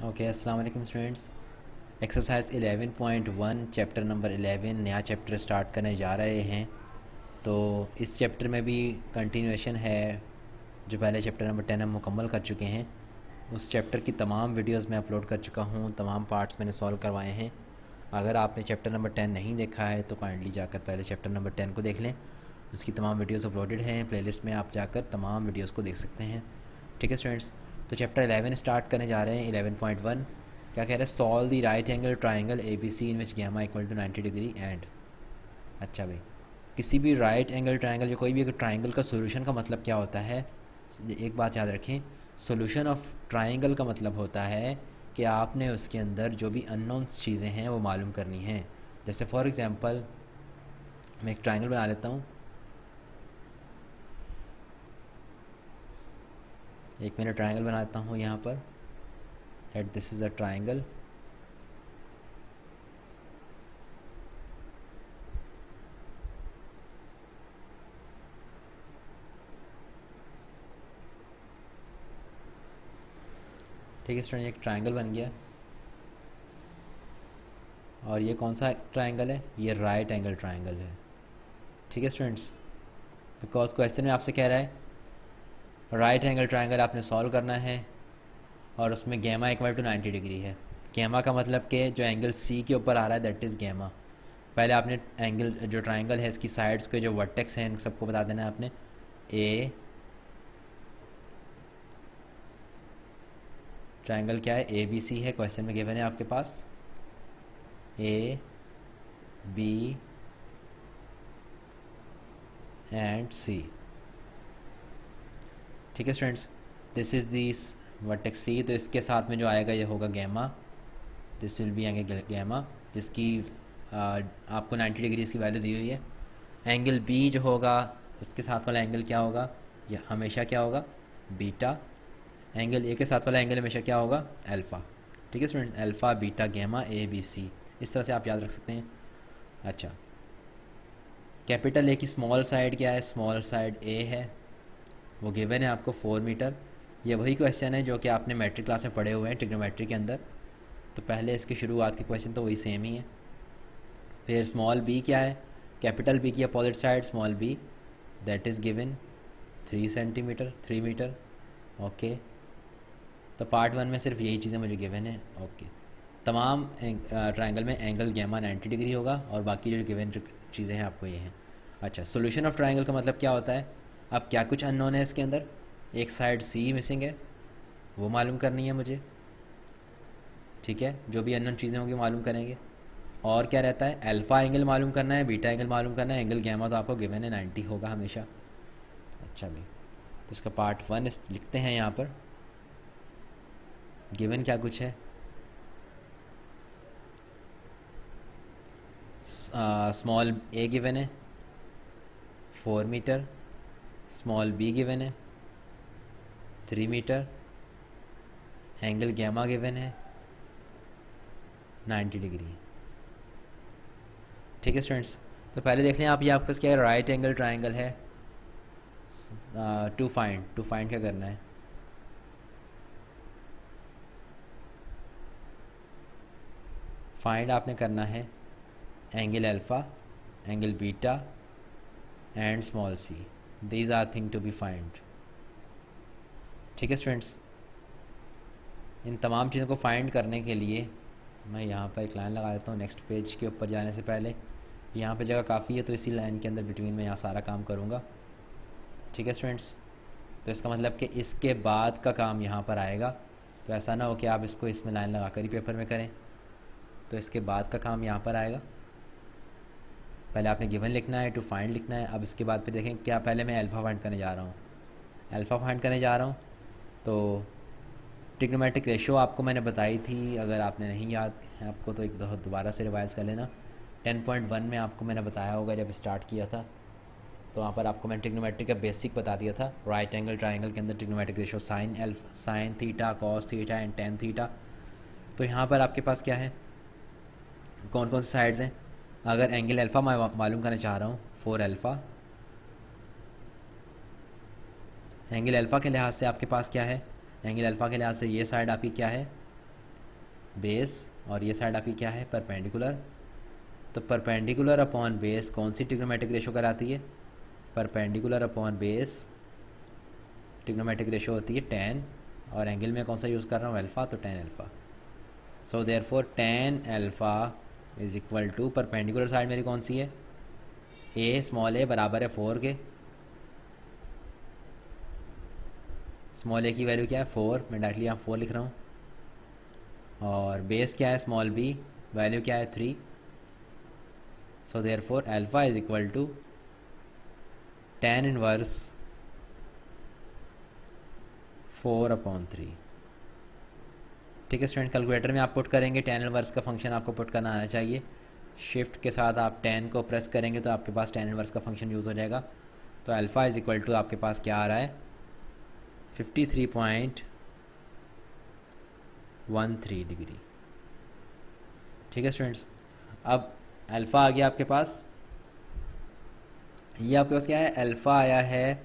Okay, अस्सलाम वालेकुम students. Exercise 11.1 chapter number 11 नया चैप्टर स्टार्ट करने जा रहे हैं। तो इस चैप्टर में भी कंटिन्यूएशन है। जो पहले चैप्टर नंबर 10 हम मुकम्मल कर चुके हैं, उस चैप्टर की तमाम वीडियोस मैं अपलोड कर चुका हूँ, तमाम पार्ट्स मैंने सॉल्व करवाए हैं। अगर आपने चैप्टर नंबर 10 नहीं देखा है तो काइंडली जाकर पहले चैप्टर नंबर 10 को देख लें। उसकी तमाम वीडियोस अपलोडेड हैं प्लेलिस्ट में, आप जाकर तमाम वीडियोस को देख सकते हैं। ठीक है स्टूडेंट्स, तो चैप्टर 11 स्टार्ट करने जा रहे हैं। 11.1 क्या कह रहे हैं? Solve the right angle triangle A B C in which gamma equal to 90 degree and. अच्छा भाई, किसी भी राइट एंगल ट्राइंगल या कोई भी अगर ट्राइंगल का सोल्यूशन का मतलब क्या होता है? एक बात याद रखें, सोल्यूशन ऑफ ट्राइंगल का मतलब होता है कि आपने उसके अंदर जो भी अननोन चीज़ें हैं वो मालूम करनी हैं। जैसे फॉर एग्ज़ाम्पल मैं एक ट्राइंगल बना लेता हूँ। एक मैंने ट्राइंगल बनाता हूँ यहाँ पर, let this is a triangle. ठीक है स्टूडेंट, एक ट्राइंगल बन गया। और ये कौन सा ट्राइंगल है? ये राइट एंगल ट्राइंगल है। ठीक है स्टूडेंट्स, बिकॉज क्वेश्चन में आपसे कह रहा है राइट एंगल ट्राइंगल आपने सॉल्व करना है और उसमें गैमा इक्वल टू 90 डिग्री है। गैमा का मतलब कि जो एंगल सी के ऊपर आ रहा है दैट इज़ गैमा। पहले आपने एंगल जो ट्राइंगल है इसकी साइड्स के जो वर्टेक्स हैं इन सबको बता देना है आपने। ए ट्राइंगल क्या है? ए बी सी है, क्वेश्चन में गिवन है आपके पास ए बी एंड सी। ठीक है students, this is this vertex C, तो इसके साथ में जो आएगा ये होगा gamma. This will be angle gamma, जिसकी आपको 90 डिग्री इसकी वैल्यू दी हुई है। एंगल बी जो होगा उसके साथ वाला एंगल क्या होगा? ये हमेशा क्या होगा? बीटा। एंगल ए के साथ वाला एंगल हमेशा क्या होगा? अल्फ़ा। ठीक है student, alpha beta gamma A B C, इस तरह से आप याद रख सकते हैं। अच्छा, कैपिटल ए की स्मॉल साइड क्या है? स्मॉल साइड ए है, वो गिवन है आपको 4 मीटर। ये वही क्वेश्चन है जो कि आपने मैट्रिक क्लास में पढ़े हुए हैं ट्रिग्नोमेट्री के अंदर। तो पहले इसकी शुरुआत के क्वेश्चन तो वही सेम ही है। फिर स्मॉल बी क्या है? कैपिटल बी की opposite side small B, that is given 3 centimetre, 3 metre. Okay, तो पार्ट 1 में सिर्फ यही चीज़ें मुझे गिवन है। ओके, तमाम ट्राइंगल में एंगल गैमा 90 डिग्री होगा और बाकी जो गिवन चीज़ें हैं आपको ये हैं। अच्छा, सॉल्यूशन ऑफ ट्राइंगल का मतलब क्या होता है? अब क्या कुछ अननोन है इसके अंदर? एक साइड सी मिसिंग है, वो मालूम करनी है मुझे। ठीक है, जो भी अननोन चीज़ें होंगी मालूम करेंगे। और क्या रहता है? अल्फ़ा एंगल मालूम करना है, बीटा एंगल मालूम करना है, एंगल गैमा तो आपको गिवन है 90 होगा हमेशा। अच्छा भाई, तो इसका पार्ट 1 लिखते हैं यहाँ पर। गिवन क्या कुछ है? स्मॉल ए गिवन है 4 मीटर, स्मॉल बी गिवन है 3 मीटर, एंगल गैमा गिवन है 90 डिग्री। ठीक है स्टूडेंट्स, तो पहले देख लें आप, ये आपके पास क्या है? राइट एंगल ट्राइंगल है। टू फाइंड क्या करना है? फाइंड आपने करना है angle alpha, angle beta and small C. These are thing to be find. ठीक है स्टूडेंट्स, इन तमाम चीज़ों को फाइंड करने के लिए मैं यहाँ पर एक लाइन लगा देता हूँ नेक्स्ट पेज के ऊपर जाने से पहले। यहाँ पे जगह काफ़ी है तो इसी लाइन के अंदर बिटवीन में यहाँ सारा काम करूँगा। ठीक है स्टूडेंट्स, तो इसका मतलब कि इसके बाद का काम यहाँ पर आएगा। तो ऐसा ना हो कि आप इसको इसमें लाइन लगा कर ही पेपर में करें, तो इसके बाद का काम यहाँ पर आएगा। पहले आपने गिवन लिखना है, टू फाइंड लिखना है। अब इसके बाद फिर देखें क्या, पहले मैं अल्फ़ा फाइंड करने जा रहा हूँ। अल्फ़ा फाइंड करने जा रहा हूँ तो ट्रिग्नोमेट्रिक रेशो आपको मैंने बताई थी, अगर आपने नहीं याद है आपको तो एक दोबारा से रिवाइज़ कर लेना। 10.1 में आपको मैंने बताया होगा जब स्टार्ट किया था, तो वहाँ पर आपको मैंने ट्रिग्नोमेट्रिक का बेसिक बता दिया था। राइट एंगल ट्राइंगल के अंदर trigonometric ratio sine theta, cos theta and tan theta. तो यहाँ पर आपके पास क्या है? कौन कौन सी साइड्स हैं? अगर एंगल अल्फ़ा मालूम करना चाह रहा हूँ, 4 अल्फ़ा, एंगल अल्फ़ा के लिहाज से आपके पास क्या है? एंगल अल्फ़ा के लिहाज से ये साइड आपकी क्या है? बेस, और ये साइड आपकी क्या है, परपेंडिकुलर। तो परपेंडिकुलर अपॉन बेस कौन सी ट्रिग्नोमेट्रिक रेशो कराती है, perpendicular upon base trigonometric ratio होती है tan, और एंगल में कौन सा यूज़ कर रहा हूँ, अल्फ़ा, तो tan alpha. So therefore tan alpha is equal to, perpendicular side मेरी कौन सी है, ए, स्मॉल ए बराबर है 4 के। स्मॉल ए की वैल्यू क्या है 4, मैं डायरेक्टली यहाँ 4 लिख रहा हूँ। और बेस क्या है स्मॉल बी, वैल्यू क्या है 3। So therefore alpha is equal to tan inverse 4/3। ठीक है स्टूडेंट, कैलकुलेटर में आप पुट करेंगे, tan इनवर्स का फंक्शन आपको पुट करना आना चाहिए। शिफ्ट के साथ आप tan को प्रेस करेंगे तो आपके पास tan इनवर्स का फंक्शन यूज़ हो जाएगा। तो अल्फ़ा इज इक्वल टू आपके पास क्या आ रहा है, 53.13 डिग्री। ठीक है स्टूडेंट्स, अब अल्फ़ा आ गया आपके पास, ये आपके पास क्या है, अल्फ़ा आया है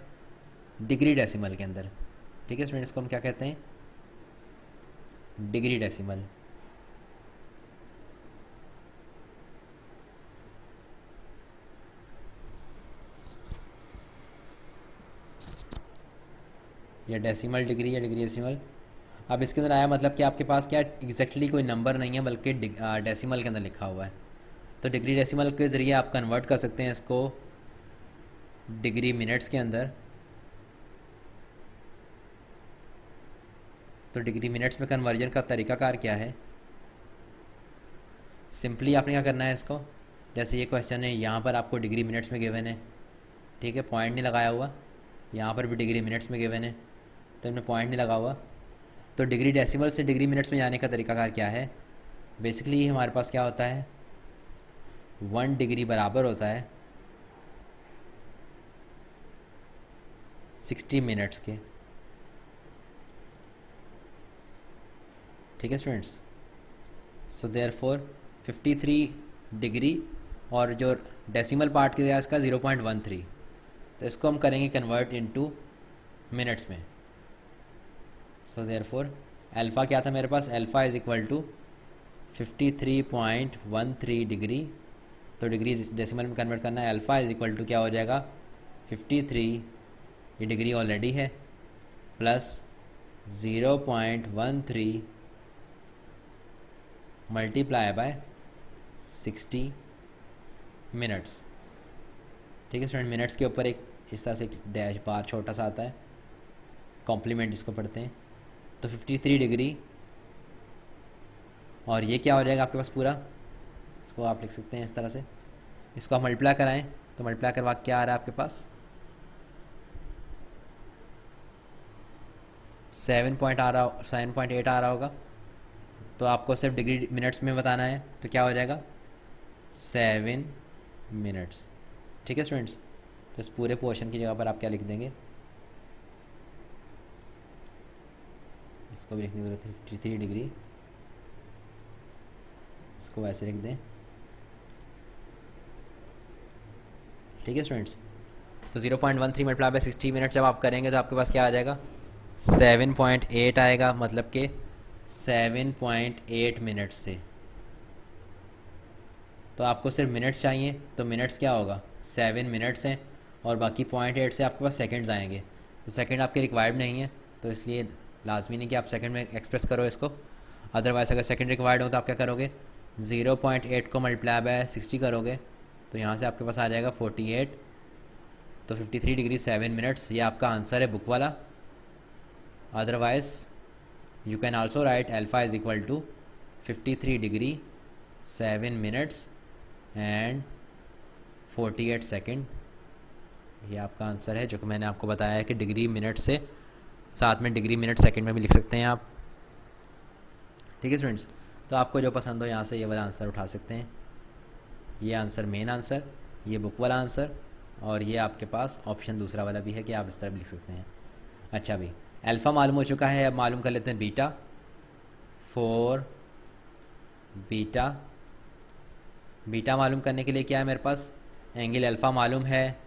डिग्री डेसिमल के अंदर। ठीक है स्टूडेंट्स, को हम क्या कहते हैं, डिग्री डेसिमल। या डेसिमल डिग्री या डिग्री डेसिमल। अब इसके अंदर आया मतलब कि आपके पास क्या एग्जैक्टली कोई नंबर नहीं है बल्कि डेसिमल के अंदर लिखा हुआ है। तो डिग्री डेसिमल के ज़रिए आप कन्वर्ट कर सकते हैं इसको डिग्री मिनट्स के अंदर। तो डिग्री मिनट्स में कन्वर्जन का तरीकाकार क्या है, सिंपली आपने क्या करना है इसको, जैसे ये क्वेश्चन है यहाँ पर आपको डिग्री मिनट्स में गिवन है, ठीक है, पॉइंट नहीं लगाया हुआ, यहाँ पर भी डिग्री मिनट्स में गिवन है तो इनमें पॉइंट नहीं लगा हुआ। तो डिग्री डेसिमल से डिग्री मिनट्स में जाने का तरीकाकार क्या है, बेसिकली हमारे पास क्या होता है, 1 डिग्री बराबर होता है 60 मिनट्स के। ठीक है स्टूडेंट्स, सो देयरफॉर 53 डिग्री और जो डेसिमल पार्ट के इसका 0.13, तो इसको हम करेंगे कन्वर्ट इनटू मिनट्स में। सो देयरफॉर अल्फ़ा क्या था मेरे पास, alpha is equal to 53.13 degree. तो डिग्री डेसिमल में कन्वर्ट करना है, अल्फ़ा इज इक्वल टू क्या हो जाएगा 53, ये डिग्री ऑलरेडी है, प्लस 0.13 मल्टीप्लाई बाय 60 मिनट्स। ठीक है स्टूडेंट, मिनट्स के ऊपर एक इस तरह से एक डैश बार छोटा सा आता है, कॉम्प्लीमेंट जिसको पढ़ते हैं। तो 53 डिग्री और ये क्या हो जाएगा आपके पास पूरा, इसको आप लिख सकते हैं इस तरह से, इसको आप मल्टीप्लाई कराएं तो मल्टीप्लाई करवा क्या आ रहा है आपके पास 7.8 आ रहा होगा। तो आपको सिर्फ डिग्री मिनट्स में बताना है तो क्या हो जाएगा 7 मिनट्स। ठीक है स्टूडेंट्स, तो इस पूरे पोर्शन की जगह पर आप क्या लिख देंगे, इसको भी लिखने की जरूरत है 53 डिग्री, इसको वैसे लिख दें। ठीक है स्टूडेंट्स, तो 0.13 मल्टीप्लाई बाय 60 मिनट जब आप करेंगे तो आपके पास क्या आ जाएगा 7.8 आएगा, मतलब कि 7.8 मिनट्स से। तो आपको सिर्फ मिनट्स चाहिए तो मिनट्स क्या होगा 7 मिनट्स हैं और बाकी 0.8 से आपके पास सेकंड्स आएंगे। तो सेकंड आपके रिक्वायर्ड नहीं है तो इसलिए लाजमी नहीं कि आप सेकंड में एक्सप्रेस करो इसको। अदरवाइज़ अगर सेकंड रिक्वायर्ड हो तो आप क्या करोगे 0.8 को मल्टीप्लाई बाय 60 करोगे तो यहाँ से आपके पास आ जाएगा 48। तो 53 डिग्री 7 मिनट्स ये आपका आंसर है बुक वाला। Otherwise you can also write alpha is equal to 53 degree 7 minutes and 48 second. ये आपका आंसर है जो कि मैंने आपको बताया है कि डिग्री मिनट से साथ में डिग्री मिनट सेकंड में भी लिख सकते हैं आप। ठीक है स्टूडेंट्स, तो आपको जो पसंद हो यहाँ से ये वाला आंसर उठा सकते हैं। ये आंसर मेन आंसर, ये बुक वाला आंसर, और ये आपके पास ऑप्शन दूसरा वाला भी है कि आप इस तरह भी लिख सकते हैं। अच्छा भी अल्फ़ा मालूम हो चुका है, अब मालूम कर लेते हैं बीटा। फॉर बीटा, बीटा मालूम करने के लिए क्या है मेरे पास, एंगल अल्फ़ा मालूम है,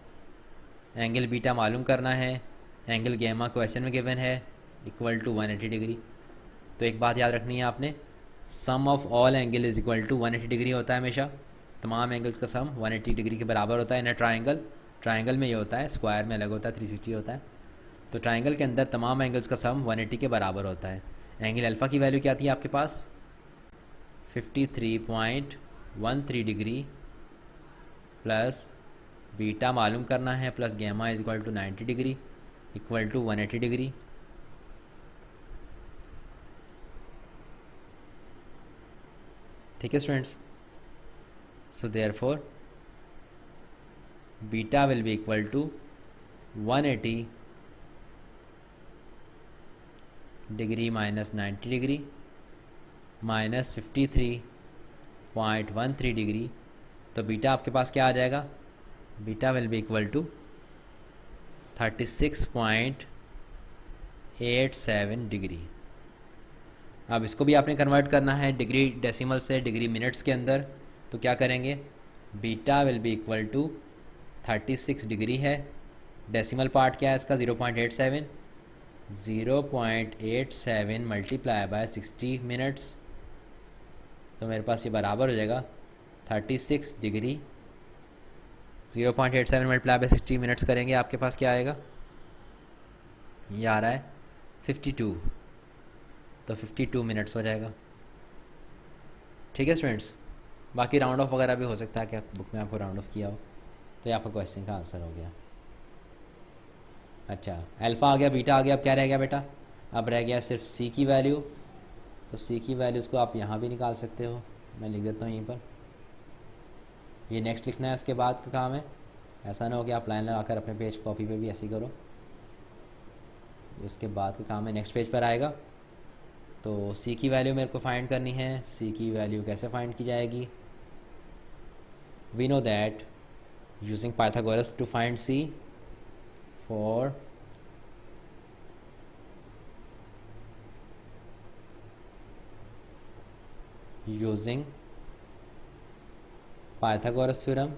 एंगल बीटा मालूम करना है, एंगल गैमा क्वेश्चन में गिवन है इक्वल टू 180 डिग्री। तो एक बात याद रखनी है आपने sum of all angle is equal to 180 degree होता है हमेशा, तमाम एंगल्स का सम 180 डिग्री के बराबर होता है इन अ ट्राइंगल। ट्राइंगल में ये होता है, स्क्वायर में अलग होता है, 360 होता है। तो ट्राइंगल के अंदर तमाम एंगल्स का सम 180 के बराबर होता है। एंगल अल्फ़ा की वैल्यू क्या थी आपके पास, 53.13 डिग्री प्लस बीटा मालूम करना है plus gamma is equal to 90 degree equal to 180 degree. ठीक है students, so therefore beta will be equal to 180 degree minus 90 degree minus 53.13 degree. तो बीटा आपके पास क्या आ जाएगा, beta will be equal to 36.87 degree. अब इसको भी आपने कन्वर्ट करना है डिग्री डेसिमल से डिग्री मिनट्स के अंदर। तो क्या करेंगे, beta will be equal to 36 degree है, डेसिमल पार्ट क्या है इसका 0.87, 0.87 मल्टीप्लाई बाय 60 मिनट्स। तो मेरे पास ये बराबर हो जाएगा 36 डिग्री 0.87 मल्टीप्लाई बाय 60 मिनट्स करेंगे, आपके पास क्या आएगा, ये आ रहा है 52। तो 52 मिनट्स हो जाएगा। ठीक है स्टूडेंट्स, बाकी राउंड ऑफ वगैरह भी हो सकता है कि बुक में आपको राउंड ऑफ किया हो। तो ये आपका क्वेश्चन का आंसर हो गया। अच्छा, अल्फ़ा आ गया, बीटा आ गया, अब क्या रह गया बेटा, अब रह गया सिर्फ सी की वैल्यू। तो सी की वैल्यूज़ को आप यहाँ भी निकाल सकते हो, मैं लिख देता हूँ यहीं पर। ये नेक्स्ट लिखना है, इसके बाद का काम है, ऐसा ना हो कि आप लाइन लगाकर अपने पेज कॉपी पे भी ऐसे ही करो। उसके बाद का काम है, नेक्स्ट पेज पर आएगा। तो सी की वैल्यू मेरे को फाइंड करनी है। सी की वैल्यू कैसे फाइंड की जाएगी, we know that using Pythagoras to find C for using Pythagoras theorem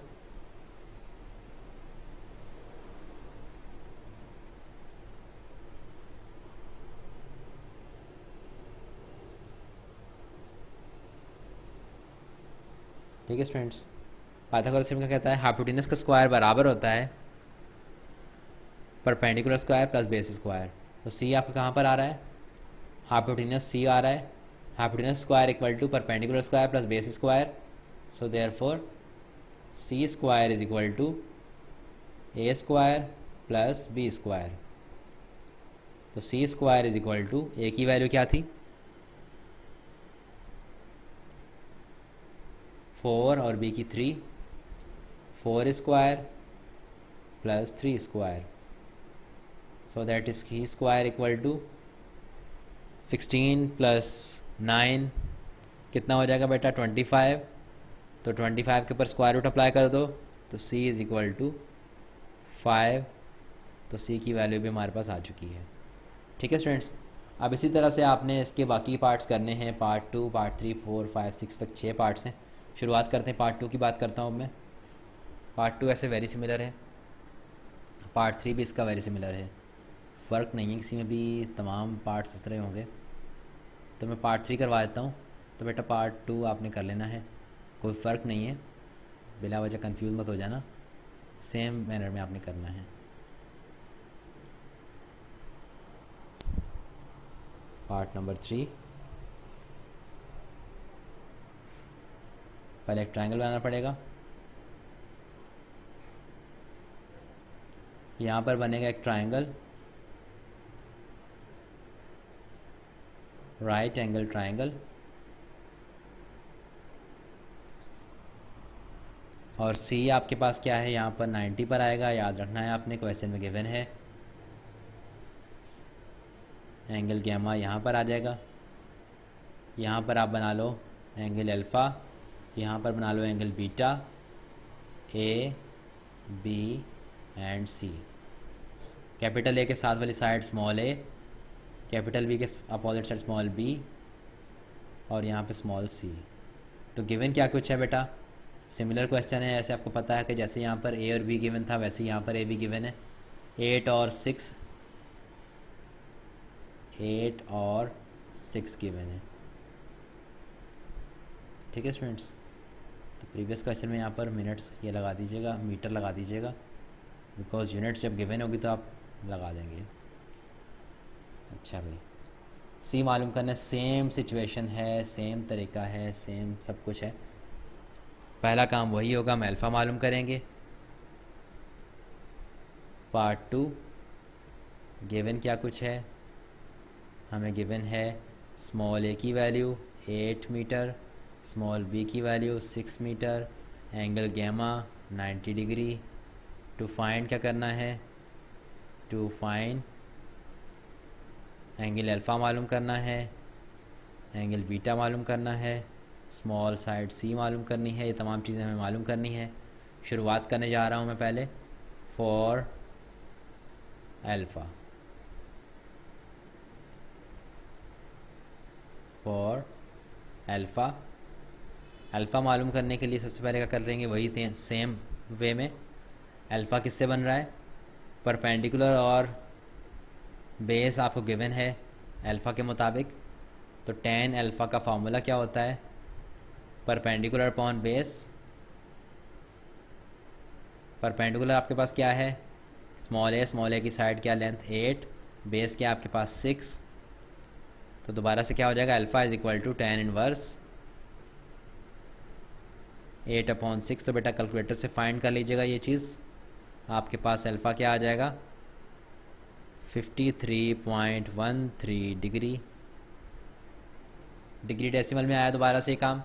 ठीक है स्टूडेंट्स, पाइथागोरस थ्योरम क्या कहता है, हाइपोटेनस का स्क्वायर बराबर होता है perpendicular square plus base square. तो सी आपका कहाँ पर आ रहा है, हाइपोटेनस सी आ रहा है, hypotenuse square equal to perpendicular square plus base square. So therefore C square is equal to A square plus B square. तो C square is equal to A की वैल्यू क्या थी 4 और बी की 3, 4 square plus 3 square. So that is ही square equal to 16 प्लस 9 कितना हो जाएगा बेटा 25। तो 25 के ऊपर स्क्वायर रूट अप्लाई कर दो तो c इज़ इक्वल टू 5। तो c की वैल्यू भी हमारे पास आ चुकी है। ठीक है स्टूडेंट्स, अब इसी तरह से आपने इसके बाकी पार्ट्स करने हैं, पार्ट 2, पार्ट 3, 4, 5, 6 तक 6 पार्ट्स हैं। शुरुआत करते हैं पार्ट 2 की बात करता हूँ अब मैं। पार्ट 2 ऐसे वेरी सिमिलर है, पार्ट 3 भी इसका वेरी सिमिलर है, फ़र्क नहीं है किसी में भी, तमाम पार्ट्स इस तरह होंगे। तो मैं पार्ट 3 करवा देता हूँ। तो बेटा पार्ट 2 आपने कर लेना है, कोई फ़र्क नहीं है, बिला वजह कंफ्यूज मत हो जाना, सेम मैनर में आपने करना है। पार्ट नंबर 3, पहले एक ट्रायंगल बनाना पड़ेगा। यहाँ पर बनेगा एक ट्रायंगल, राइट एंगल ट्रायंगल, और सी आपके पास क्या है यहाँ पर 90 पर आएगा, याद रखना है आपने, क्वेश्चन में गिवन है। एंगल गैमा यहाँ पर आ जाएगा, यहाँ पर आप बना लो एंगल अल्फ़ा, यहाँ पर बना लो angle beta, A B and C. Capital A के साथ वाली side small A, capital B के अपोजिट साइड स्मॉल बी, और यहाँ पे स्मॉल सी। तो गिवन क्या कुछ है बेटा, सिमिलर क्वेश्चन है, ऐसे आपको पता है कि जैसे यहाँ पर ए और बी गिवन था वैसे यहाँ पर ए भी गिवन है। 8 और 6 गिवन है। ठीक है स्टूडेंट्स। तो प्रीवियस क्वेश्चन में यहाँ पर मिनट्स ये लगा दीजिएगा, मीटर लगा दीजिएगा, बिकॉज यूनिट्स जब गिवन होगी तो आप लगा देंगे। अच्छा भाई, सी मालूम करना, सेम सिचुएशन है, सेम तरीका है, सेम सब कुछ है। पहला काम वही होगा, हम अल्फ़ा मालूम करेंगे। पार्ट 2 गिवन क्या कुछ है, हमें गिवन है स्मॉल ए की वैल्यू 8 मीटर, स्मॉल बी की value 6 meter, angle gamma 90 degree. To find क्या करना है, टू फाइंड एंगल अल्फ़ा मालूम करना है, एंगल बीटा मालूम करना है, स्मॉल साइड सी मालूम करनी है। ये तमाम चीज़ें हमें मालूम करनी है। शुरुआत करने जा रहा हूँ मैं पहले for alpha, for alpha. Alpha मालूम करने के लिए सबसे पहले क्या कर लेंगे, वही सेम वे में। अल्फ़ा किससे बन रहा है, परपेंडिकुलर और बेस आपको गिवन है अल्फ़ा के मुताबिक। तो tan अल्फ़ा का फार्मूला क्या होता है, परपेंडिकुलर अपॉन बेस। परपेंडिकुलर आपके पास क्या है, स्मॉल ए की साइड क्या लेंथ 8, बेस क्या आपके पास 6। तो दोबारा से क्या हो जाएगा, alpha is equal to tan inverse 8/6। तो बेटा कैलकुलेटर से फाइंड कर लीजिएगा ये चीज़, आपके पास अल्फ़ा क्या आ जाएगा 53.13 डिग्री। डिग्री डेसिमल में आया दोबारा से काम।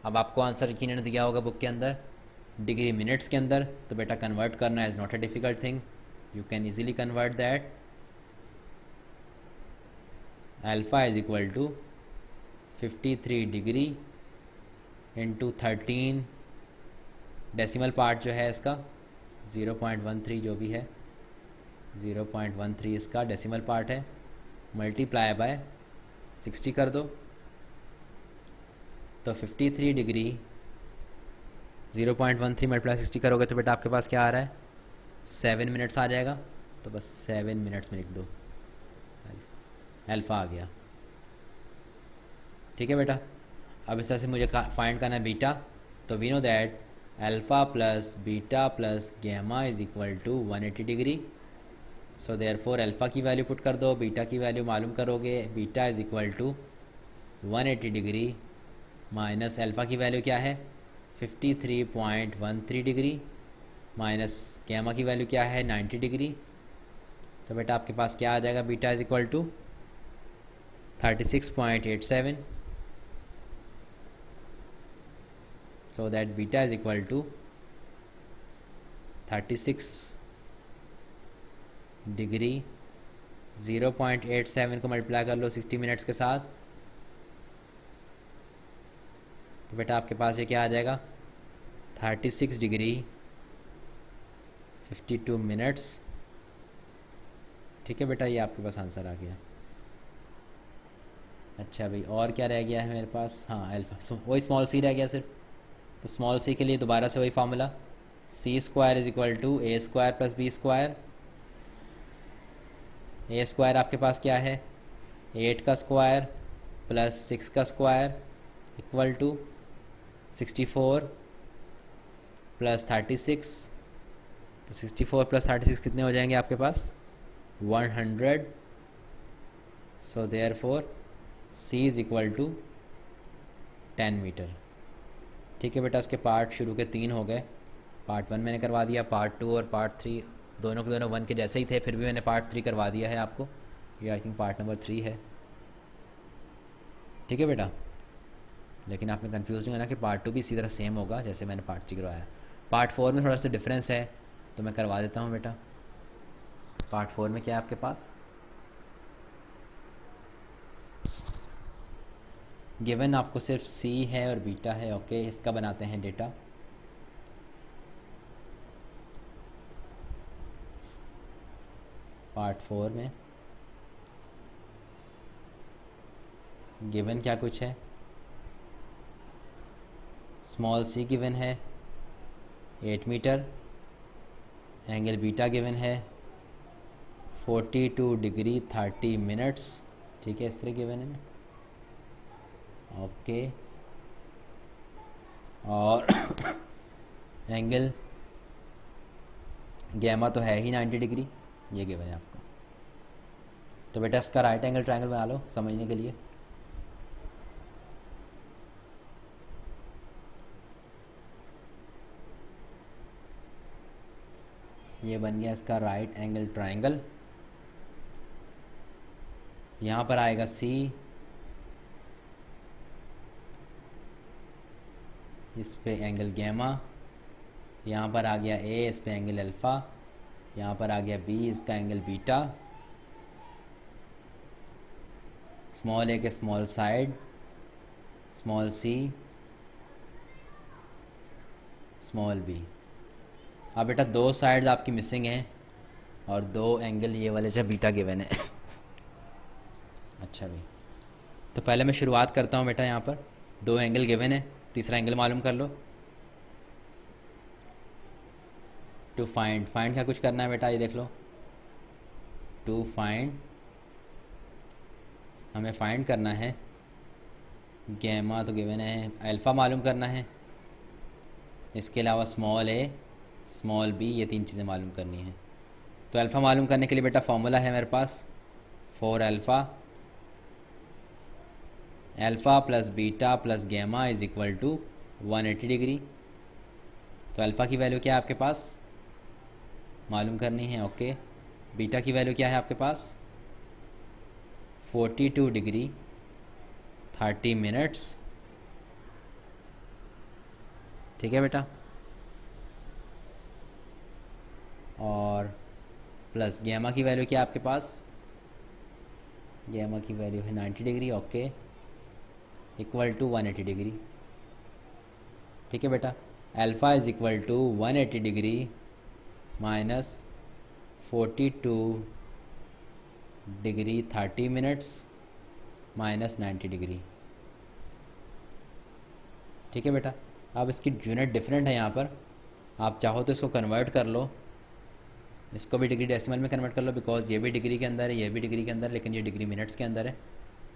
अब आपको आंसर यकीनन दिया होगा बुक के अंदर डिग्री मिनट्स के अंदर, तो बेटा कन्वर्ट करना is not a difficult thing, you can easily convert that. Alpha is equal to 53 degree into 13, decimal part जो है इसका 0.13 जो भी है 0.13 इसका डेसिमल पार्ट है, मल्टीप्लाई बाय 60 कर दो। तो 53 डिग्री 0.13 मल्टीप्लाई 60 करोगे तो बेटा आपके पास क्या आ रहा है 7 मिनट्स आ जाएगा। तो बस 7 मिनट्स में लिख दो, अल्फ़ा आ गया। ठीक है बेटा, अब इस तरह से मुझे फाइंड करना है बीटा। तो we know that alpha plus beta plus gamma is equal to 180 degree. So therefore alpha की वैल्यू पुट कर दो, बीटा की वैल्यू मालूम करोगे, beta is equal to 180 degree minus alpha की वैल्यू क्या है 53.13 डिग्री, माइनस गैमा की वैल्यू क्या है 90 डिग्री। तो बेटा आपके पास क्या आ जाएगा, beta is equal to 36.87। so that beta is equal to 36 degree 0.87 को मल्टीप्लाई कर लो 60 मिनट्स के साथ। तो बेटा आपके पास ये क्या आ जाएगा 36 डिग्री 52 मिनट्स। ठीक है बेटा, ये आपके पास आंसर आ गया। अच्छा भाई, और क्या रह गया है मेरे पास, हाँ अल्फ़ा, वही स्मॉल सी रह गया सिर्फ। तो स्मॉल सी के लिए दोबारा से वही formula, C square is equal to A square plus B square. A square आपके पास क्या है 8 का स्क्वायर प्लस 6 का स्क्वायर इक्वल टू 64 प्लस 36। तो 64 प्लस 36 कितने हो जाएंगे आपके पास 100। So therefore C is equal to 10 meter. ठीक है बेटा, उसके पार्ट शुरू के 3 हो गए। पार्ट 1 मैंने करवा दिया, पार्ट 2 और पार्ट 3 दोनों के दोनों 1 के जैसे ही थे, फिर भी मैंने पार्ट 3 करवा दिया है आपको। ये आई थिंक पार्ट नंबर 3 है। ठीक है बेटा, लेकिन आपने कंफ्यूज नहीं होना कि पार्ट 2 भी इसी तरह सेम होगा जैसे मैंने पार्ट 3 करवाया। पार्ट 4 में थोड़ा सा डिफरेंस है, तो मैं करवा देता हूँ बेटा। पार्ट 4 में क्या है आपके पास, गिवन आपको सिर्फ सी है और बीटा है। ओके, इसका बनाते हैं डेटा। पार्ट 4 में गिवन क्या कुछ है, स्मॉल सी गिवन है 8 मीटर, एंगल बीटा गिवन है 42 डिग्री 30 मिनट्स। ठीक है, इस तरह गिवन है। ओके, और एंगल गैमा तो है ही 90 डिग्री, ये गिवन है आपको। तो बेटा इसका राइट एंगल ट्रायंगल बना लो समझने के लिए। ये बन गया इसका राइट एंगल ट्रायंगल। यहाँ पर आएगा सी, इस पे एंगल गैमा, यहाँ पर आ गया ए, इस पे एंगल अल्फ़ा, यहाँ पर आ गया बी, इसका एंगल बीटा, स्मॉल ए के small side, small C, small B. अब बेटा दो साइड्स आपकी मिसिंग हैं और दो एंगल ये वाले जो बीटा गिवन है। अच्छा भाई, तो पहले मैं शुरुआत करता हूँ बेटा। यहाँ पर दो एंगल गिवन है, तीसरा एंगल मालूम कर लो। टू फाइंड, फाइंड क्या कुछ करना है बेटा, ये देख लो। टू फाइंड, हमें फाइंड करना है गैमा तो गिवन है, अल्फ़ा मालूम करना है, इसके अलावा स्मॉल ए, स्मॉल बी, ये तीन चीज़ें मालूम करनी है। तो अल्फ़ा मालूम करने के लिए बेटा फॉर्मूला है मेरे पास, for alpha, alpha plus beta plus gamma is equal to 180 degree. तो अल्फ़ा की वैल्यू क्या है आपके पास, मालूम करनी है, ओके। बीटा की वैल्यू क्या है आपके पास, 42 डिग्री 30 मिनट्स, ठीक है बेटा। और प्लस गैमा की वैल्यू क्या है आपके पास, गैमा की वैल्यू है 90 degree, okay, equal to 180 degree, ठीक है बेटा। Alpha is equal to 180 degree minus 42 degree 30 minutes minus 90 degree, ठीक है बेटा। अब इसकी यूनिट डिफरेंट है यहाँ पर, आप चाहो तो इसको कन्वर्ट कर लो, इसको भी डिग्री डेसिमल में कन्वर्ट कर लो, बिकॉज ये भी डिग्री के अंदर है, ये भी डिग्री के अंदर है, लेकिन ये डिग्री मिनट्स के अंदर है।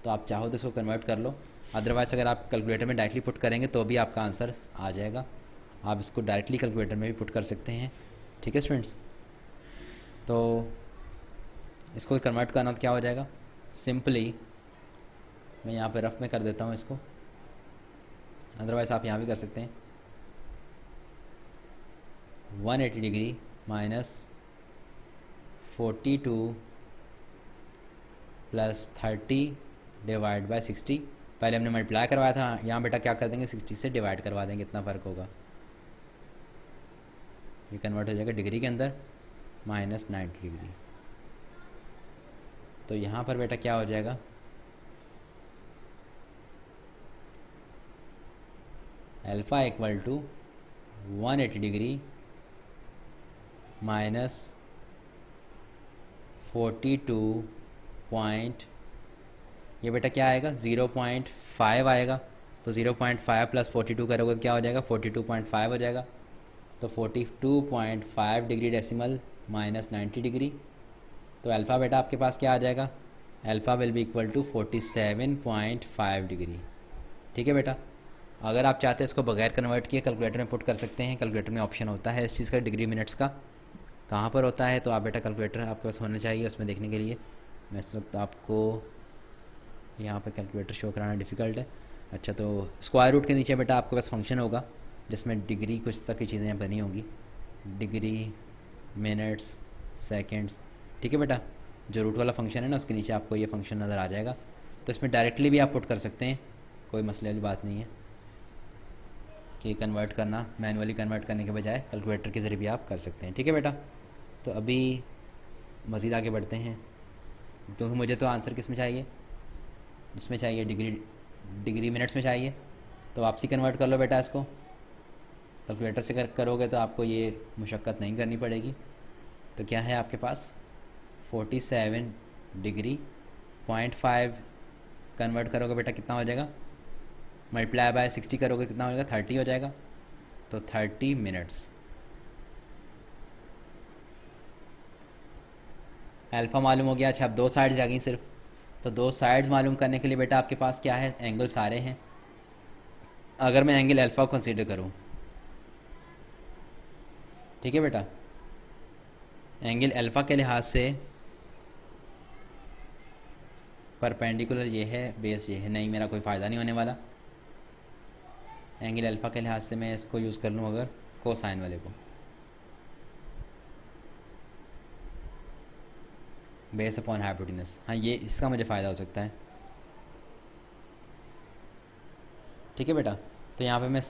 तो आप चाहो तो इसको कन्वर्ट कर लो, अदरवाइज़ अगर आप कैलकुलेटर में डायरेक्टली पुट करेंगे तो भी आपका आंसर आ जाएगा। आप इसको डायरेक्टली कैलकुलेटर में भी पुट कर सकते हैं, ठीक है स्टूडेंट्स। तो इसको कन्वर्ट करना तो क्या हो जाएगा, सिंपली मैं यहाँ पे रफ में कर देता हूँ इसको, अदरवाइज़ आप यहाँ भी कर सकते हैं। 180 degree minus 42 plus 30 divide by 60, पहले हमने मल्टीप्लाई करवाया था, यहाँ बेटा क्या कर देंगे 60 से डिवाइड करवा देंगे, इतना फ़र्क होगा, ये कन्वर्ट हो जाएगा डिग्री के अंदर, माइनस 90 डिग्री। तो यहाँ पर बेटा क्या हो जाएगा, alpha equal to 180 degree minus 42 point, ये बेटा क्या आएगा 0.5 आएगा। तो 0.5 प्लस 42 करोगे तो क्या हो जाएगा 42.5 हो जाएगा। तो 42.5 डिग्री डेसिमल माइनस 90 डिग्री। तो अल्फ़ा बेटा आपके पास क्या आ जाएगा, alpha will be equal to 47.5 degree, ठीक है बेटा। अगर आप चाहते हैं इसको बगैर कन्वर्ट किए कैलकुलेटर में पुट कर सकते हैं, कैलकुलेटर में ऑप्शन होता है इस चीज़ का, डिग्री मिनट्स का कहाँ पर होता है, तो आप बेटा कैलकुलेटर आपके पास होना चाहिए उसमें देखने के लिए। मैं इस वक्त आपको यहाँ पर कैलकुलेटर शो कराना डिफ़िकल्ट है। अच्छा, तो स्क्वायर रूट के नीचे बेटा आपके पास फंक्शन होगा जिसमें डिग्री कुछ तक की चीज़ें बनी होंगी, डिग्री, मिनट्स, सेकेंड्स, ठीक है बेटा। जो रूट वाला फंक्शन है ना उसके नीचे आपको ये फंक्शन नज़र आ जाएगा। तो इसमें डायरेक्टली भी आप पुट कर सकते हैं, कोई मसले वाली बात नहीं है कि कन्वर्ट करना, मैनुअली कन्वर्ट करने के बजाय कैलकुलेटर के ज़रिए भी आप कर सकते हैं, ठीक है बेटा। तो अभी मज़ीद आगे बढ़ते हैं, क्योंकि मुझे तो आंसर किस में चाहिए, इसमें चाहिए डिग्री मिनट्स में चाहिए। तो वापसी कन्वर्ट कर लो बेटा इसको, कैलकुलेटर से करोगे तो आपको ये मुशक्क़त नहीं करनी पड़ेगी। तो क्या है आपके पास 47 डिग्री 0.5 कन्वर्ट करोगे बेटा कितना हो जाएगा, मल्टीप्लाई बाय 60 करोगे कितना हो जाएगा 30 हो जाएगा। तो 30 मिनट्स। अल्फ़ा मालूम हो गया। अच्छा, अब दो साइड्स रह गई सिर्फ, तो दो साइड्स मालूम करने के लिए बेटा आपके पास क्या है, एंगल सारे हैं। अगर मैं एंगल अल्फ़ा को कंसीडर करूँ, ठीक है बेटा, एंगल अल्फ़ा के लिहाज से परपेंडिकुलर ये है, बेस ये है, नहीं मेरा कोई फ़ायदा नहीं होने वाला। एंगल अल्फ़ा के लिहाज से मैं इसको यूज़ कर लूँ अगर कोसाइन वाले को, बेस अपॉन हाइपोटेनस, हाँ ये इसका मुझे फ़ायदा हो सकता है। ठीक है बेटा, तो यहाँ पे मैं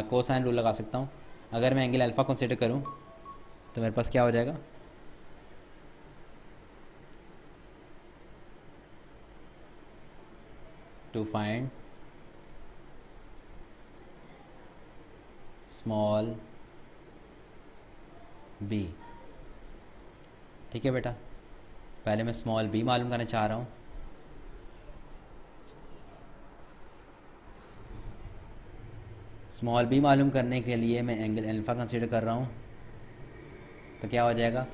कोसाइन रूल लगा सकता हूँ। अगर मैं एंगल अल्फ़ा कंसीडर करूँ तो मेरे पास क्या हो जाएगा, टू फाइंड स्मॉल बी। ठीक है बेटा, पहले मैं स्मॉल बी मालूम करना चाह रहा हूँ। स्मॉल बी मालूम करने के लिए मैं एंगल अल्फ़ा कंसीडर कर रहा हूँ, तो क्या हो जाएगा,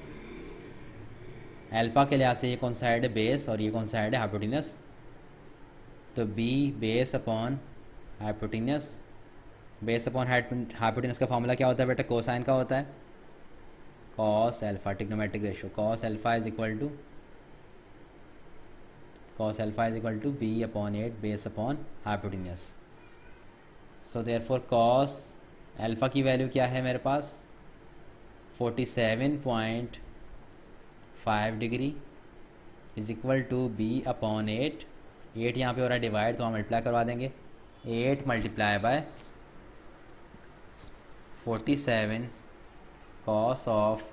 अल्फ़ा के लिहाज से ये कौन सा साइड है, बेस, और ये कौन सा साइड है, हाइपोटेनस। तो B base upon hypotenuse, base upon hypotenuse का फॉर्मूला क्या होता है बेटा, कोसाइन का होता है, cos alpha, trigonometric ratio, cos alpha is equal to B upon 8 base upon hypotenuse. So therefore cos alpha की वैल्यू क्या है मेरे पास, 47.5 degree is equal to B upon 8। 8 यहाँ पे हो रहा है डिवाइड, तो हम मल्टीप्लाई करवा देंगे, 8 multiply by 47 cos of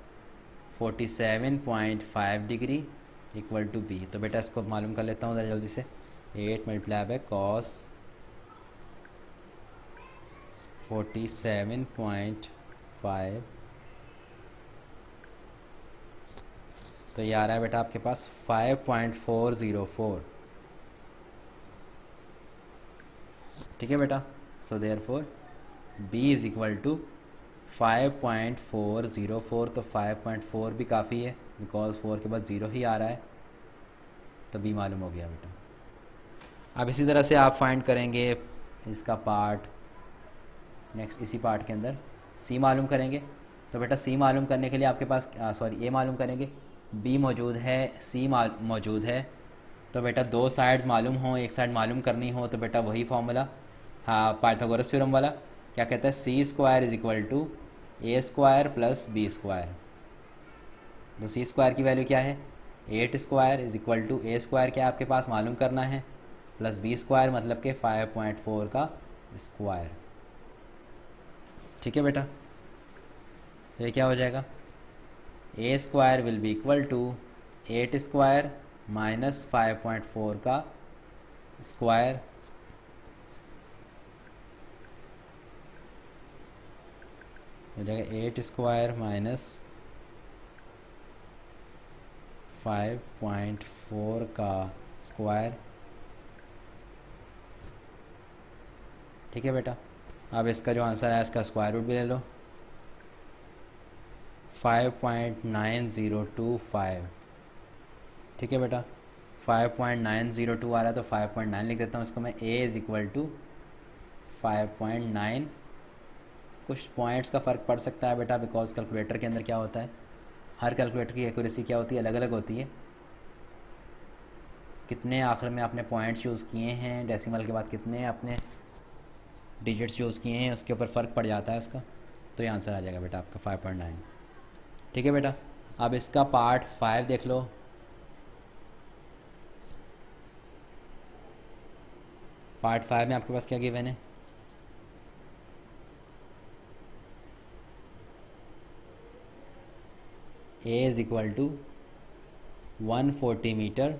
47.5 degree equal to B. तो बेटा इसको मालूम कर लेता हूँ ज़रा जल्दी से, 8 मल्टीप्लाई बाय कॉस 47.5, तो ये आ रहा है बेटा आपके पास 5.404। ठीक है बेटा, so therefore B is equal to 5.404, तो 5.4 भी काफ़ी है बिकॉज 4 के बाद 0 ही आ रहा है, तो बी मालूम हो गया बेटा। अब इसी तरह से आप फाइंड करेंगे इसका पार्ट, नेक्स्ट इसी पार्ट के अंदर सी मालूम करेंगे। तो बेटा सी मालूम करने के लिए आपके पास ए मालूम करेंगे, बी मौजूद है, सी मौजूद है। तो बेटा दो साइड्स मालूम हो, एक साइड मालूम करनी हो, तो बेटा वही फॉर्मूला, हाँ पाइथागोरस थ्योरम वाला, क्या कहता है, C square is equal to A square plus B square. तो सी स्क्वायर की वैल्यू क्या है, 8 square is equal to A square क्या आपके पास मालूम करना है, प्लस बी स्क्वायर मतलब के 5.4 का स्क्वायर। ठीक है बेटा, तो ये क्या हो जाएगा, A square will be equal to 8 square minus 5.4 का स्क्वायर, हो जाएगा 8 स्क्वायर माइनस 5.4 का स्क्वायर। ठीक है बेटा, अब इसका जो आंसर है इसका स्क्वायर रूट भी ले लो, 5.9025। ठीक है बेटा, 5.902 आ रहा है तो 5.9 लिख देता हूँ इसको मैं, a इज़ इक्वल टू 5.9। कुछ पॉइंट्स का फ़र्क पड़ सकता है बेटा बिकॉज कैलकुलेटर के अंदर क्या होता है, हर कैलकुलेटर की एक्यूरेसी क्या होती है, अलग अलग होती है। कितने आखिर में आपने पॉइंट्स यूज़ किए हैं, डेसिमल के बाद कितने आपने डिजिट्स यूज़ किए हैं, उसके ऊपर फ़र्क पड़ जाता है उसका। तो ये आंसर आ जाएगा बेटा आपका 5.9। ठीक है बेटा, अब इसका पार्ट 5 देख लो। पार्ट 5 में आपके पास क्या गिवन है, A is equal to 140 meter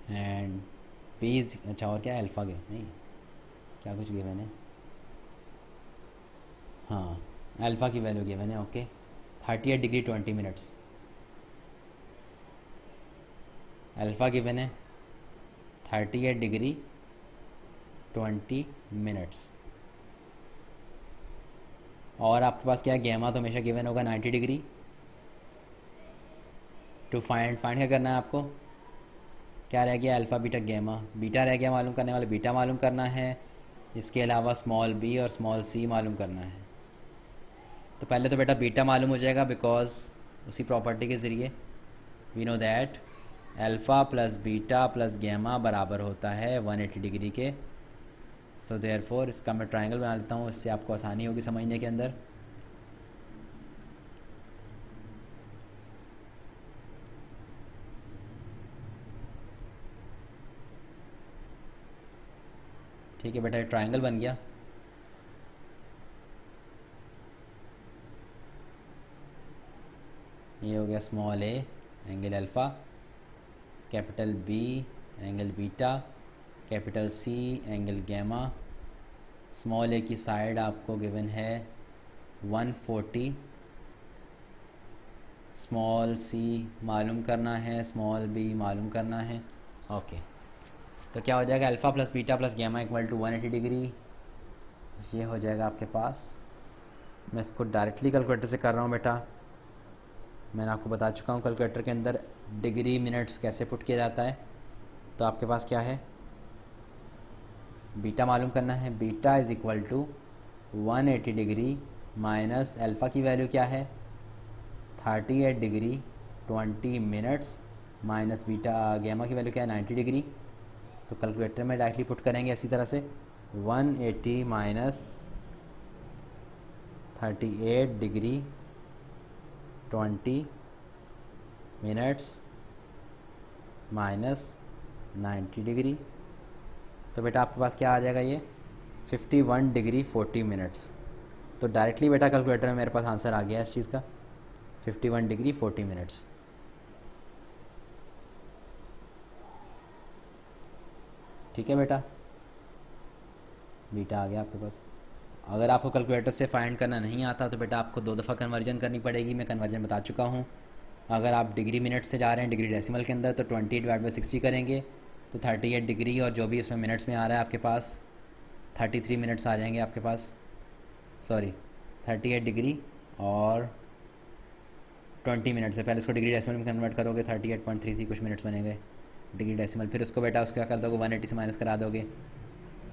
and B is, अच्छा और क्या है, अल्फ़ा के नहीं क्या कुछ गिवन है, हाँ अल्फ़ा की वैल्यू गिवन है, okay 38 degree 20 minutes, alpha given है 38 डिग्री 20 मिनट्स। और आपके पास क्या है, गैमा तो हमेशा गिवन होगा 90 डिग्री। टू फाइंड क्या करना है आपको, क्या रह गया, अल्फ़ा बीटा गैमा। बीटा रह गया मालूम करने वाला, बीटा मालूम करना है। इसके अलावा स्मॉल बी और स्मॉल सी मालूम करना है। तो पहले तो बेटा बीटा मालूम हो जाएगा, बिकॉज उसी प्रॉपर्टी के ज़रिए we know that alpha plus beta plus gamma बराबर होता है 180 डिग्री के। सो देयरफॉर इसका मैं ट्रायंगल बना लेता हूँ, इससे आपको आसानी होगी समझने के अंदर। ठीक है बेटा, ये ट्रायंगल बन गया। ये हो गया small A angle alpha, capital B angle beta, capital C angle gamma. Small A की साइड आपको गिवन है 140, स्मॉल सी मालूम करना है, स्मॉल बी मालूम करना है। ओके, तो क्या हो जाएगा, alpha plus beta plus gamma equal to 180 degree. ये हो जाएगा आपके पास। मैं इसको डायरेक्टली कैलकुलेटर से कर रहा हूँ बेटा। मैंने आपको बता चुका हूँ कैलकुलेटर के अंदर डिग्री मिनट्स कैसे पुट किया जाता है। तो आपके पास क्या है, बीटा मालूम करना है। Beta is equal to 180 degree minus alpha की वैल्यू क्या है 38 degree 20 minutes, minus beta gamma की वैल्यू क्या है 90 डिग्री। तो कैलकुलेटर में डायरेक्टली पुट करेंगे इसी तरह से 180 minus 38 degree 20 minutes minus 90 degree. तो बेटा आपके पास क्या आ जाएगा, ये 51 डिग्री 40 मिनट्स। तो डायरेक्टली बेटा कैलकुलेटर में मेरे पास आंसर आ गया इस चीज़ का, 51 डिग्री 40 मिनट्स। ठीक है बेटा, बीटा आ गया आपके पास। अगर आपको कैलकुलेटर से फाइंड करना नहीं आता तो बेटा आपको 2 दफ़ा कन्वर्जन करनी पड़ेगी। मैं कन्वर्जन बता चुका हूँ। अगर आप डिग्री मिनट से जा रहे हैं डिग्री डेसिमल के अंदर तो 20/60 करेंगे तो 38 डिग्री, और जो भी इसमें मिनट्स में आ रहा है आपके पास 33 मिनट्स आ जाएंगे आपके पास। सॉरी, 38 डिग्री और 20 मिनट से पहले इसको डिग्री डेसिमल में कन्वर्ट करोगे 38.33 कुछ मिनट्स बनेंगे डिग्री डेसिमल। फिर उसको बेटा उसको क्या कर दोगे 180 से माइनस करा दोगे।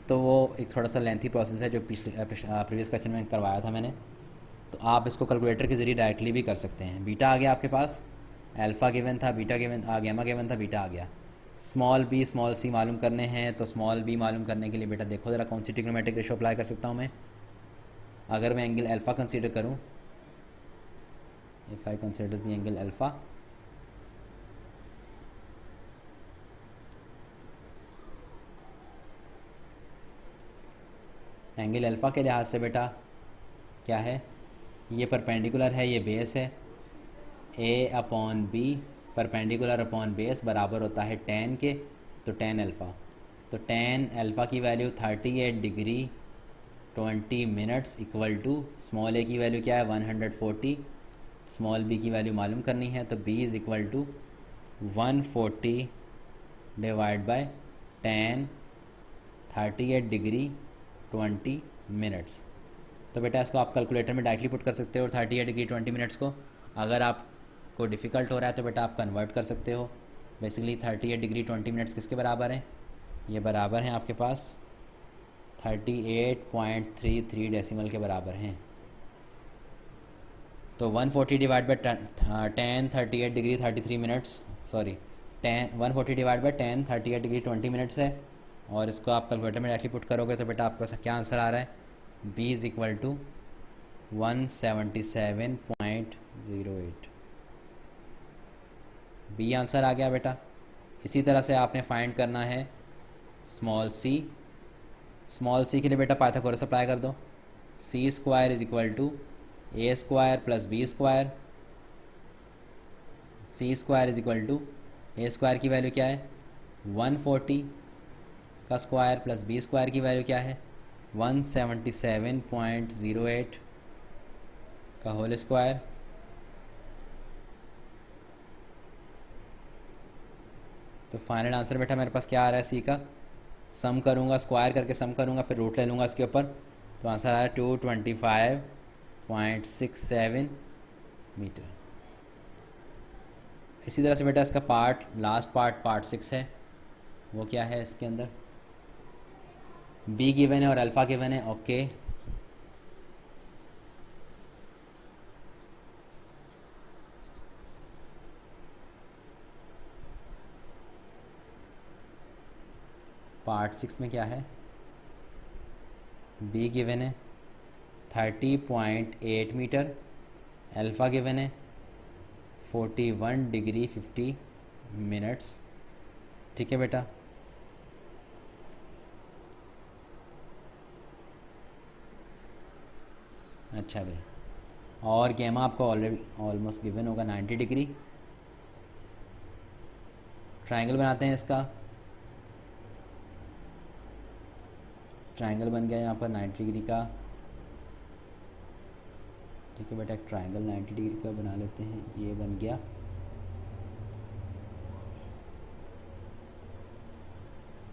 तो वो एक थोड़ा सा लेंथी प्रोसेस है जो प्रीवियस क्वेश्चन में करवाया था मैंने। तो आप इसको कैलकुलेटर के ज़रिए डायरेक्टली भी कर सकते हैं। बीटा आ गया आपके पास, अल्फ़ा गिवन था, बीटा गिवन गैमा गिवन था, बीटा आ गया। स्मॉल बी स्मॉल सी मालूम करने हैं। तो स्मॉल बी मालूम करने के लिए बेटा देखो ज़रा कौन सी ट्रिग्नोमेट्रिक रेशो अप्लाई कर सकता हूँ मैं। अगर मैं एंगल अल्फ़ा कंसीडर करूँ, if I consider the angle alpha, angle alpha के लिहाज से बेटा क्या है, ये परपेंडिकुलर है, ये बेस है। A upon B perpendicular upon base बराबर होता है tan के। तो tan अल्फ़ा, तो tan अल्फ़ा की वैल्यू 38 degree 20 minutes equal to small A की वैल्यू क्या है 140, स्मॉल बी की वैल्यू मालूम करनी है। तो b is equal to 140 divide by tan 38 degree 20 minutes. तो बेटा इसको आप कैलकुलेटर में डायरेक्टली पुट कर सकते हो 38 डिग्री 20 मिनट्स को। अगर आपको डिफ़िकल्ट हो रहा है तो बेटा आप कन्वर्ट कर सकते हो। बेसिकली 38 डिग्री 20 मिनट्स किसके बराबर हैं, ये बराबर हैं आपके पास 38.33 डेसिमल के बराबर हैं। तो 140 divide by 10 38 degree 33 minutes, sorry 140 divide by 10 38 degree 20 minutes है। और इसको आप कैलकुलेटर में डायरेक्टली पुट करोगे तो बेटा आपके पास क्या आंसर आ रहा है, b is equal to 177.08। B answer आ गया बेटा। इसी तरह से आपने फाइंड करना है स्मॉल सी। स्मॉल सी के लिए बेटा पाइथागोरस अप्लाई कर दो। C square is equal to A square plus B square. C square is equal to A square की वैल्यू क्या है 140 का स्क्वायर प्लस बी स्क्वायर की वैल्यू क्या है 177.08 का होल स्क्वायर। तो फाइनल आंसर बेटा मेरे पास क्या आ रहा है, सी का सम करूँगा, स्क्वायर करके सम करूँगा, फिर रूट ले लूँगा इसके ऊपर। तो आंसर आ रहा है 225.67 मीटर। इसी तरह से बेटा इसका पार्ट लास्ट पार्ट 6 है। वो क्या है इसके अंदर, बी गिवन है और अल्फ़ा गिवन है। ओके, पार्ट 6 में क्या है, बी गिवन है 30.8 मीटर, अल्फ़ा गिवन है 41 डिग्री 50 मिनट्स। ठीक है बेटा, अच्छा भाई, और गैमा आपको ऑलरेडी ऑलमोस्ट गिवन होगा 90 डिग्री। ट्रायंगल बनाते हैं इसका, ट्रायंगल बन गया यहाँ पर 90 डिग्री का। ठीक है बेटा, एक ट्रायंगल 90 डिग्री का बना लेते हैं, ये बन गया।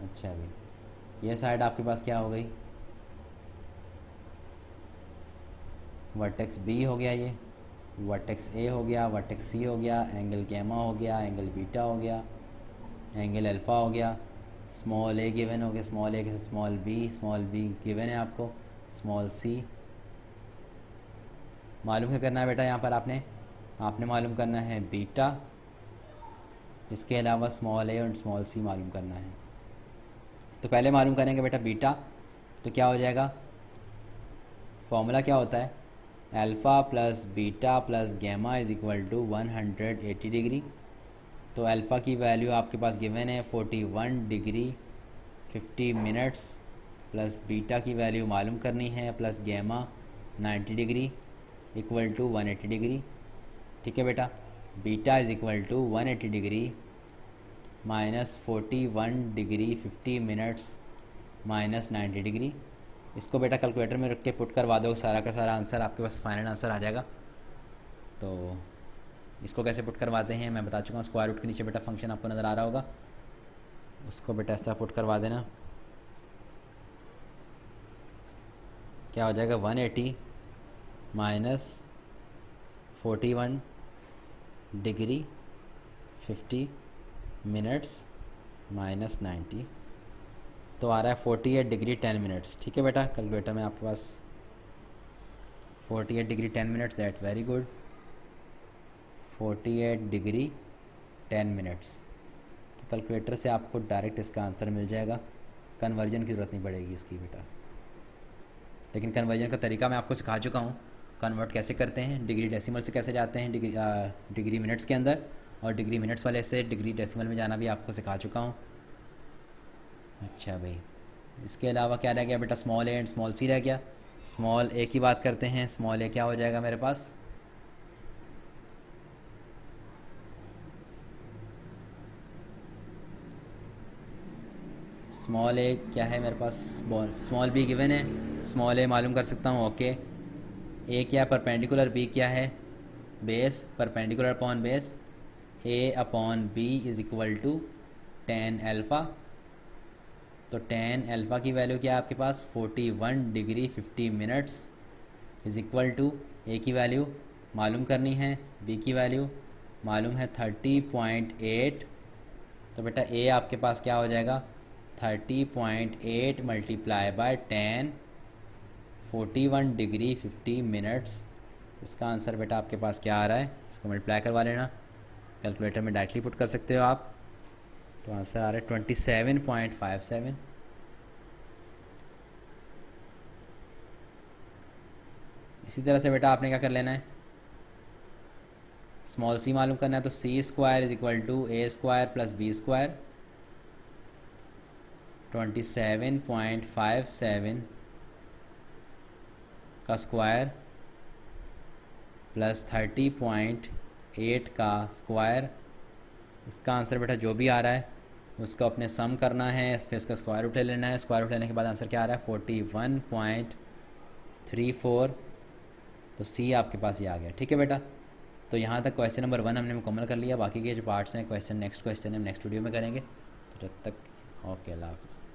अच्छा भाई, ये साइड आपके पास क्या हो गई, वर्टेक्स बी हो गया, ये वर्टेक्स ए हो गया, वर्टेक्स सी हो गया, एंगल गैमा हो गया, एंगल बीटा हो गया, एंगल अल्फ़ा हो गया, स्मॉल ए गिवन हो गया, स्मॉल ए के साथ स्मॉल बी गिवन है आपको, स्मॉल सी। मालूम क्या करना है बेटा, यहाँ पर आपने आपने मालूम करना है बीटा, इसके अलावा स्मॉल ए और स्मॉल सी मालूम करना है। तो पहले मालूम करेंगे बेटा बीटा, तो क्या हो जाएगा, फॉर्मूला क्या होता है, alpha plus beta plus gamma is equal to 180 degree. तो अल्फ़ा की वैल्यू आपके पास गिवन है 41 डिग्री 50 मिनट्स, प्लस बीटा की वैल्यू मालूम करनी है, plus gamma 90 degree equal to 180 degree. ठीक है बेटा, beta is equal to 180 degree minus 41 degree 50 minutes minus 90 degree. इसको बेटा कैलकुलेटर में रख के पुट करवा दो, सारा का सारा आंसर आपके पास फाइनल आंसर आ जाएगा। तो इसको कैसे पुट करवाते हैं मैं बता चुका हूँ, स्क्वायर रूट के नीचे बेटा फंक्शन आपको नज़र आ रहा होगा, उसको बेटा ऐसा पुट करवा देना। क्या हो जाएगा, 180 माइनस 41 डिग्री 50 मिनट्स माइनस 90, तो आ रहा है 48 डिग्री 10 मिनट्स। ठीक है बेटा, कैलकुलेटर में आपके पास 48 degree 10 minutes, that very good, 48 degree 10 minutes. तो कैलकुलेटर से आपको डायरेक्ट इसका आंसर मिल जाएगा, कन्वर्जन की ज़रूरत नहीं पड़ेगी इसकी बेटा। लेकिन कन्वर्जन का तरीका मैं आपको सिखा चुका हूँ, कन्वर्ट कैसे करते हैं, डिग्री डेसिमल से कैसे जाते हैं डिग्री मिनट्स के अंदर, और डिग्री मिनट्स वाले से डिग्री डेसिमल में जाना भी आपको सिखा चुका हूँ। अच्छा भाई, इसके अलावा क्या रह गया बेटा, स्मॉल ए एंड स्मॉल सी रह गया। स्मॉल ए की बात करते हैं, स्मॉल ए क्या हो जाएगा मेरे पास, स्मॉल ए क्या है मेरे पास, स्मॉल बी गिवन है, स्मॉल ए मालूम कर सकता हूँ। ओके, ए क्या है, परपेंडिकुलर, बी क्या है, base, perpendicular upon base, A upon B is equal to tan alpha. तो टेन अल्फ़ा की वैल्यू क्या है आपके पास, 41 degree 50 minutes is equal to, A की वैल्यू मालूम करनी है, बी की वैल्यू मालूम है 30.8। तो बेटा ए आपके पास क्या हो जाएगा, 30.8 मल्टीप्लाई बाय 10, 41 डिग्री 50 मिनट्स। इसका आंसर बेटा आपके पास क्या आ रहा है, इसको मल्टीप्लाई करवा लेना, कैलकुलेटर में डायरेक्टली पुट कर सकते हो आप। तो आंसर आ रहा है 27.57। इसी तरह से बेटा आपने क्या कर लेना है, स्मॉल सी मालूम करना है, तो C square is equal to A square plus B square, 27.57 का स्क्वायर प्लस 30.8 का स्क्वायर। इसका आंसर बेटा जो भी आ रहा है उसको अपने सम करना है, इस पर इसका स्क्वायर उठे लेना है, स्क्वायर उठाने के बाद आंसर क्या आ रहा है, 41.34। तो सी आपके पास ये आ गया। ठीक है बेटा, तो यहाँ तक क्वेश्चन नंबर 1 हमने मुकम्मल कर लिया, बाकी के जो पार्ट्स हैं क्वेश्चन नेक्स्ट वीडियो में करेंगे। तो जब तक ओके, अल्लाह हाफ़िज़।